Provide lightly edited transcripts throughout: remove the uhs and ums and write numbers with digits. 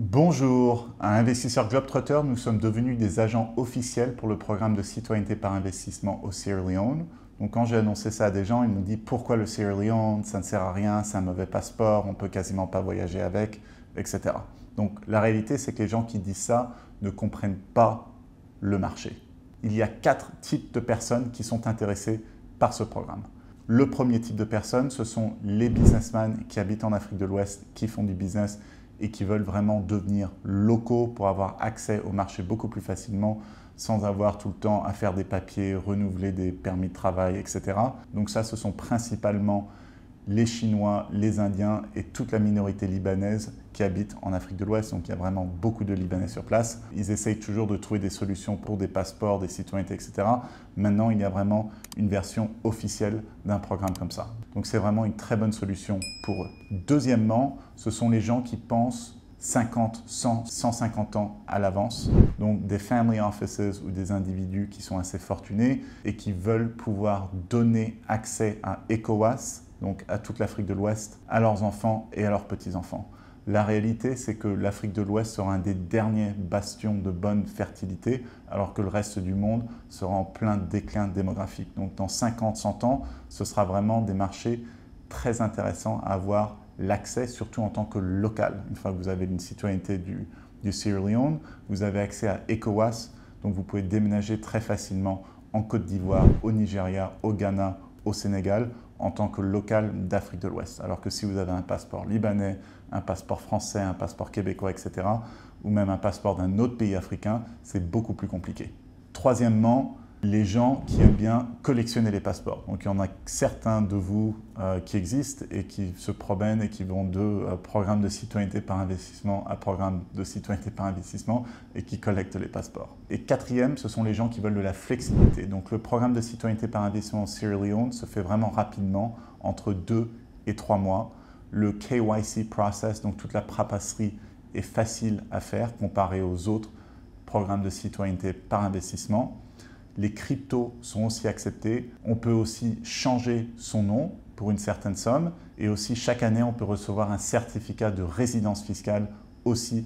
Bonjour, à Investisseurs Globetrotter, nous sommes devenus des agents officiels pour le programme de citoyenneté par investissement au Sierra Leone. Donc quand j'ai annoncé ça à des gens, ils m'ont dit pourquoi le Sierra Leone, ça ne sert à rien, c'est un mauvais passeport, on ne peut quasiment pas voyager avec, etc. Donc la réalité, c'est que les gens qui disent ça ne comprennent pas le marché. Il y a 4 types de personnes qui sont intéressées par ce programme. Le premier type de personnes, ce sont les businessmen qui habitent en Afrique de l'Ouest, qui font du business et qui veulent vraiment devenir locaux pour avoir accès au marché beaucoup plus facilement sans avoir tout le temps à faire des papiers, renouveler des permis de travail, etc. Donc ça, ce sont principalement les Chinois, les Indiens et toute la minorité libanaise qui habitent en Afrique de l'Ouest. Donc il y a vraiment beaucoup de Libanais sur place. Ils essayent toujours de trouver des solutions pour des passeports, des citoyennetés, etc. Maintenant, il y a vraiment une version officielle d'un programme comme ça. Donc c'est vraiment une très bonne solution pour eux. Deuxièmement, ce sont les gens qui pensent 50, 100, 150 ans à l'avance. Donc des family offices ou des individus qui sont assez fortunés et qui veulent pouvoir donner accès à ECOWAS, donc à toute l'Afrique de l'Ouest, à leurs enfants et à leurs petits-enfants. La réalité, c'est que l'Afrique de l'Ouest sera un des derniers bastions de bonne fertilité, alors que le reste du monde sera en plein déclin démographique. Donc dans 50, 100 ans, ce sera vraiment des marchés très intéressants à avoir l'accès, surtout en tant que local. Une fois que vous avez une citoyenneté du Sierra Leone, vous avez accès à ECOWAS, donc vous pouvez déménager très facilement en Côte d'Ivoire, au Nigeria, au Ghana, au Sénégal, en tant que local d'Afrique de l'Ouest. Alors que si vous avez un passeport libanais, un passeport français, un passeport québécois, etc., ou même un passeport d'un autre pays africain, c'est beaucoup plus compliqué. Troisièmement, les gens qui aiment bien collectionner les passeports. Donc il y en a certains de vous qui existent et qui se promènent et qui vont de programme de citoyenneté par investissement à programme de citoyenneté par investissement et qui collectent les passeports. Et quatrième, ce sont les gens qui veulent de la flexibilité. Donc le programme de citoyenneté par investissement au Sierra Leone se fait vraiment rapidement, entre 2 et 3 mois. Le KYC process, donc toute la papasserie, est facile à faire comparé aux autres programmes de citoyenneté par investissement. Les cryptos sont aussi acceptés. On peut aussi changer son nom pour une certaine somme et aussi chaque année, on peut recevoir un certificat de résidence fiscale aussi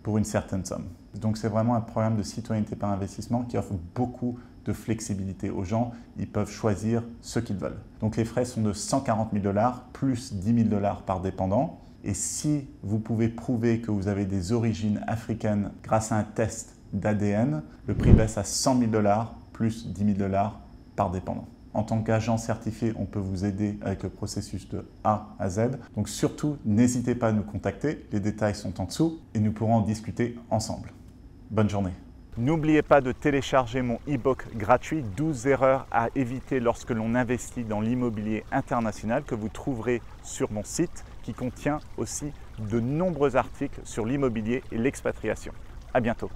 pour une certaine somme. Donc c'est vraiment un programme de citoyenneté par investissement qui offre beaucoup de flexibilité aux gens. Ils peuvent choisir ce qu'ils veulent. Donc les frais sont de 140 000 $ plus 10 000 $ par dépendant. Et si vous pouvez prouver que vous avez des origines africaines grâce à un test d'ADN, le prix baisse à 100 000 $ plus 10 000 $ par dépendant. En tant qu'agent certifié, on peut vous aider avec le processus de A à Z. Donc surtout, n'hésitez pas à nous contacter. Les détails sont en dessous et nous pourrons en discuter ensemble. Bonne journée. N'oubliez pas de télécharger mon e-book gratuit 12 erreurs à éviter lorsque l'on investit dans l'immobilier international que vous trouverez sur mon site qui contient aussi de nombreux articles sur l'immobilier et l'expatriation. À bientôt.